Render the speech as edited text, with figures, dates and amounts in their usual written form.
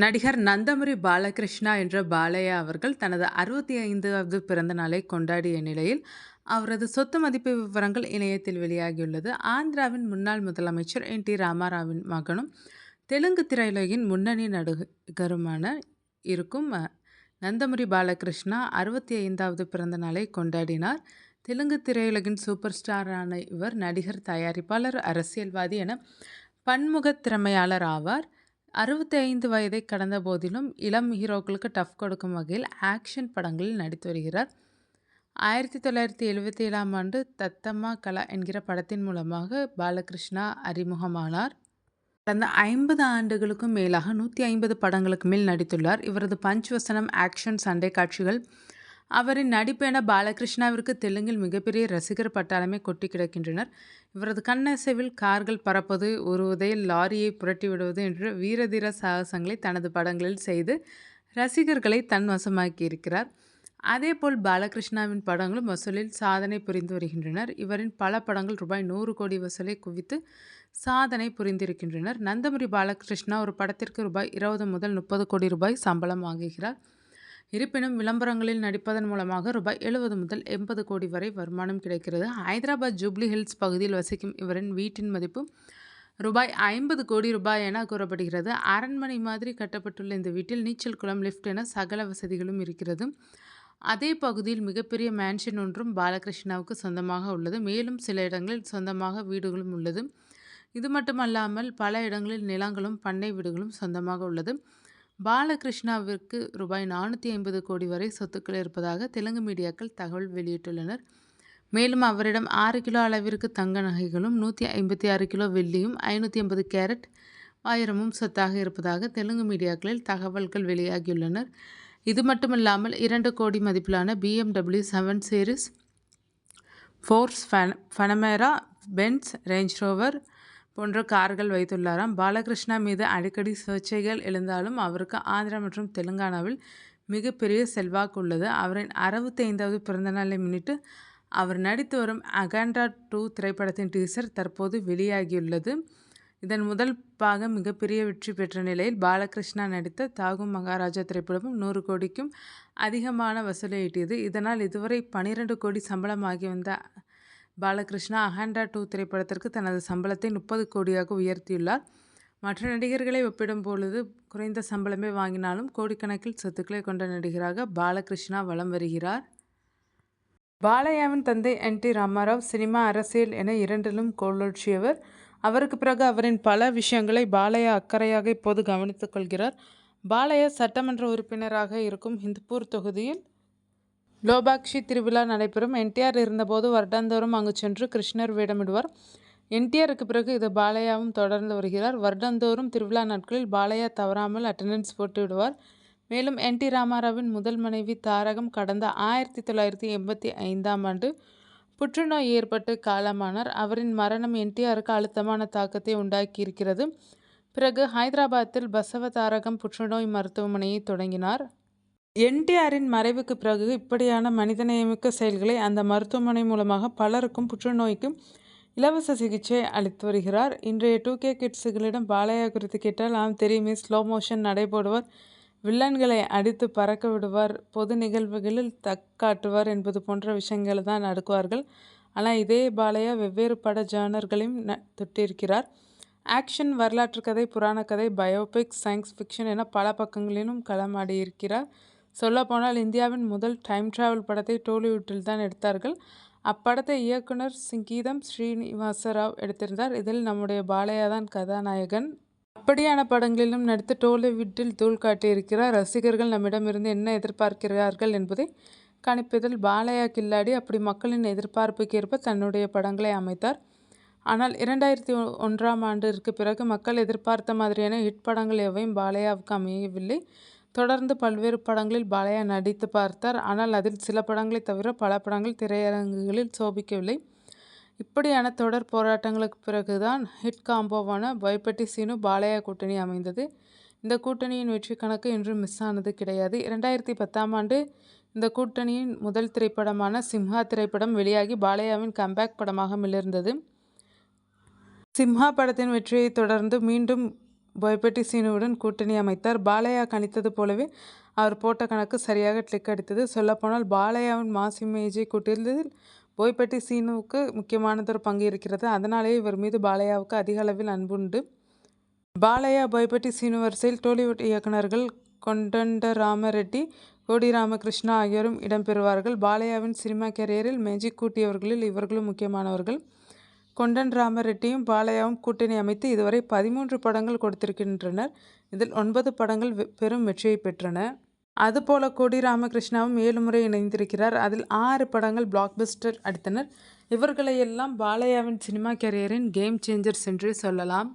நடிகர் நந்தமூரி பாலகிருஷ்ணா என்ற பாலையா அவர்கள் தனது 65வது பிறந்த நாளை கொண்டாடிய நிலையில், அவரது சொத்து மதிப்பு விவரங்கள் இணையத்தில் வெளியாகியுள்ளது. ஆந்திராவின் முன்னாள் முதலமைச்சர் என்.டி. ராமாராவின் மகனும், தெலுங்கு திரையுலகின் முன்னணி நடிகருமான இருக்கும் நந்தமூரி பாலகிருஷ்ணா 65வது பிறந்த நாளை கொண்டாடினார். தெலுங்கு திரையுலகின் சூப்பர் ஸ்டாரான இவர் நடிகர், தயாரிப்பாளர், அரசியல்வாதி என பன்முக திறமையாளர் ஆவார். 65 வயதை கடந்த போதிலும் இளம் ஹீரோக்களுக்கு டஃப் கொடுக்கும் வகையில் ஆக்ஷன் படங்களில் நடித்து வருகிறார். 1977ஆம் ஆண்டு தத்தம்மா கலா என்கிற படத்தின் மூலமாக பாலகிருஷ்ணா அறிமுகமானார். கடந்த 50 ஆண்டுகளுக்கும் மேலாக 150 படங்களுக்கு மேல் நடித்துள்ளார். இவரது பஞ்ச் வசனம், ஆக்ஷன், சண்டை காட்சிகள், அவரின் நடிப்பு என பாலகிருஷ்ணாவிற்கு தெலுங்கில் மிகப்பெரிய ரசிகர் பட்டாளமே கொட்டி கிடக்கின்றனர். இவரது கண்ணசைவில் கார்கள் பறப்பது, உருவுதை, லாரியை புரட்டி விடுவது என்ற வீரதீர சாகசங்களை தனது படங்களில் செய்து ரசிகர்களை தன் வசமாக்கியிருக்கிறார். அதேபோல் பாலகிருஷ்ணாவின் படங்களும் வசூலில் சாதனை புரிந்து வருகின்றனர். இவரின் பல படங்கள் ரூபாய் 100 கோடி வசூலை குவித்து சாதனை புரிந்திருக்கின்றனர். நந்தமூரி பாலகிருஷ்ணா ஒரு படத்திற்கு ரூபாய் 20 முதல் 30 கோடி ரூபாய் சம்பளம் வாங்குகிறார். இருப்பினும் விளம்பரங்களில் நடிப்பதன் மூலமாக ரூபாய் 70 முதல் 80 கோடி வரை வருமானம் கிடைக்கிறது. ஹைதராபாத் ஜூப்ளி ஹில்ஸ் பகுதியில் வசிக்கும் இவரின் வீட்டின் மதிப்பு ரூபாய் 50 கோடி ரூபாய் என கூறப்படுகிறது. அரண்மனை மாதிரி கட்டப்பட்டுள்ள இந்த வீட்டில் நீச்சல் குளம், லிஃப்ட் என சகல வசதிகளும் இருக்கிறது. அதே பகுதியில் மிகப்பெரிய மேன்ஷன் ஒன்றும் பாலகிருஷ்ணாவுக்கு சொந்தமாக உள்ளது. மேலும் சில இடங்களில் சொந்தமாக வீடுகளும் உள்ளது. இது மட்டுமல்லாமல் பல இடங்களில் நிலங்களும் பண்ணை வீடுகளும் சொந்தமாக உள்ளது. பாலகிருஷ்ணாவிற்கு ரூபாய் 450 கோடி வரை சொத்துக்கள் இருப்பதாக தெலுங்கு மீடியாக்கள் தகவல் வெளியிட்டுள்ளனர். மேலும் அவரிடம் 6 கிலோ அளவிற்கு தங்க நகைகளும், 156 கிலோ வெள்ளியும், 580 கேரட் வைரமும் சொத்தாக இருப்பதாக தெலுங்கு மீடியாக்களில் தகவல்கள் வெளியாகியுள்ளனர். இது மட்டுமல்லாமல் 2 கோடி மதிப்பிலான BMW 7 series, Porsche, Panamera, Benz, Range Rover போன்ற கார்கள் வைத்துள்ளாராம். பாலகிருஷ்ணா மீது அடிக்கடி சர்ச்சைகள் எழுந்தாலும் அவருக்கு ஆந்திரா மற்றும் தெலுங்கானாவில் மிகப்பெரிய செல்வாக்கு உள்ளது. அவரின் 65வது பிறந்தநாளை முன்னிட்டு அவர் நடித்து வரும் அகாண்டா 2 திரைப்படத்தின் டீசர் தற்போது வெளியாகியுள்ளது. இதன் முதல் பாகம் மிகப்பெரிய வெற்றி பெற்ற நிலையில் பாலகிருஷ்ணா நடித்த தாகு மகாராஜா திரைப்படமும் 100 கோடிக்கும் அதிகமான வசூலை ஈட்டியது. இதனால் இதுவரை 12 கோடி சம்பளமாகி வந்த பாலகிருஷ்ணா அகாண்டா 2 திரைப்படத்திற்கு தனது சம்பளத்தை 30 கோடியாக உயர்த்தியுள்ளார். மற்ற நடிகர்களை ஒப்பிடும் பொழுது குறைந்த சம்பளமே வாங்கினாலும் கோடிக்கணக்கில் சொத்துக்களை கொண்ட நடிகராக பாலகிருஷ்ணா வலம் வருகிறார். பாலையாவின் தந்தை என்.டி. ராமாராவ் சினிமா, அரசியல் என இரண்டிலும் கோலோச்சியவர். அவருக்கு பிறகு அவரின் பல விஷயங்களை பாலையா அக்கறையாக இப்போது கவனித்துக் கொள்கிறார். பாலையா சட்டமன்ற உறுப்பினராக இருக்கும் ஹிந்துப்பூர் தொகுதியில் லோபாக்ஷி திருவிழா நடைபெறும். என்.டி.ஆர். இருந்தபோது வருடாந்தோறும் அங்கு சென்று கிருஷ்ணர் வேடமிடுவார். என்.டி.ஆருக்கு பிறகு இது பாலையாவும் தொடர்ந்து வருகிறார். வருடந்தோறும் திருவிழா நாட்களில் பாலையா தவறாமல் அட்டெண்டன்ஸ் போட்டு விடுவார். மேலும் என்.டி. ராமாராவின் முதல் மனைவி தாரகம் கடந்த 1985ஆம் ஆண்டு புற்றுநோய் ஏற்பட்டு காலமானார். அவரின் மரணம் என்.டி.ஆருக்கு அழுத்தமான தாக்கத்தை உண்டாக்கியிருக்கிறது. பிறகு ஹைதராபாத்தில் பசவ தாரகம் புற்றுநோய் மருத்துவமனையை தொடங்கினார். என்.டி.ஆரின் மறைவுக்கு பிறகு இப்படியான மனிதநேயமிக்க செயல்களை அந்த மருத்துவமனை மூலமாக பலருக்கும் புற்றுநோய்க்கு இலவச சிகிச்சை அளித்து வருகிறார். இன்றைய 2K கிட்ஸுகளிடம் பாலையா குறித்து கேட்டால், தெரியுமே, ஸ்லோ மோஷன் நடை போடுவார், வில்லன்களை அடித்து பறக்க விடுவார், பொது நிகழ்வுகளில் தக்காட்டுவார் என்பது போன்ற விஷயங்கள் தான் அடுக்குவார்கள். ஆனால் இதே பாலையா வெவ்வேறு பட ஜானர்களையும் தொட்டிருக்கிறார். ஆக்ஷன், வரலாற்று கதை, புராண கதை, பயோபிக், சயின்ஸ் ஃபிக்ஷன் என பல பக்கங்களிலும் களமாடியிருக்கிறார். சொல்லப்போனால் இந்தியாவின் முதல் டைம் டிராவல் படத்தை டோலிவுட்டில் தான் எடுத்தார்கள். அப்படத்தை இயக்குனர் சிங்கீதம் ஸ்ரீனிவாச ராவ் எடுத்திருந்தார். இதில் நம்முடைய பாலையா தான் கதாநாயகன். அப்படியான படங்களிலும் நடித்து டோலிவுட்டில் தூள் காட்டியிருக்கிறார். ரசிகர்கள் நம்மிடமிருந்து என்ன எதிர்பார்க்கிறார்கள் என்பதை கணிப்பதில் பாலையா கில்லாடி. அப்படி மக்களின் எதிர்பார்ப்புக்கு ஏற்ப தன்னுடைய படங்களை அமைத்தார். ஆனால் 2001ஆம் ஆண்டிற்கு பிறகு மக்கள் எதிர்பார்த்த மாதிரியான ஹிட் படங்கள் எவையும் பாலையாவுக்கு அமையவில்லை. தொடர்ந்து பல்வேறு படங்களில் பாலையா நடித்து பார்த்தார். ஆனால் அதில் சில படங்களை தவிர பல படங்கள் திரையரங்குகளில் சோபிக்கவில்லை. இப்படியான தொடர் போராட்டங்களுக்கு பிறகுதான் ஹிட் காம்போவான பயப்பட்டி சீனு பாலையா கூட்டணி அமைந்தது. இந்த கூட்டணியின் வெற்றி கணக்கு இன்றும் மிஸ் ஆனது கிடையாது. 2010ஆம் ஆண்டு இந்த கூட்டணியின் முதல் திரைப்படமான சிம்ஹா திரைப்படம் வெளியாகி பாலையாவின் கம்பேக் படமாக மிளர்ந்தது. சிம்ஹா படத்தின் வெற்றியை தொடர்ந்து மீண்டும் போயபட்டி சீனுவுடன் கூட்டணி அமைத்தார். பாலையா கணித்தது போலவே அவர் போட்ட கணக்கு சரியாக கிளிக் அடித்தது. சொல்லப்போனால் பாலையாவின் மாஸ் இமேஜை கூட்டியதில் போயபட்டி சீனுவுக்கு முக்கியமானதொரு பங்கு இருக்கிறது. அதனாலேயே இவர் மீது பாலையாவுக்கு அதிக அளவில் அன்புண்டு. பாலையா போயபட்டி சீனு வரிசையில் டோலிவுட் இயக்குநர்கள் கொண்டண்ட ரெட்டி, கோடி ராமகிருஷ்ணா ஆகியோரும் இடம்பெறுவார்கள். பாலையாவின் சினிமா கேரியரில் மேஜிக் கூட்டியவர்களில் இவர்களும் முக்கியமானவர்கள். கொண்டன் ரெட்டியும் பாலையாவும் கூட்டணி அமைத்து இதுவரை 13 படங்கள் கொடுத்திருக்கின்றனர். இதில் 9 படங்கள் பெரும் வெற்றியை பெற்றன. அதுபோல கோடி ராமகிருஷ்ணாவும் 7 முறை இணைந்திருக்கிறார். அதில் 6 படங்கள் பிளாக்பஸ்டர் அடித்தனர். இவர்களையெல்லாம் பாலையாவின் சினிமா கேரியரின் கேம் சேஞ்சர்ஸ் என்றே சொல்லலாம்.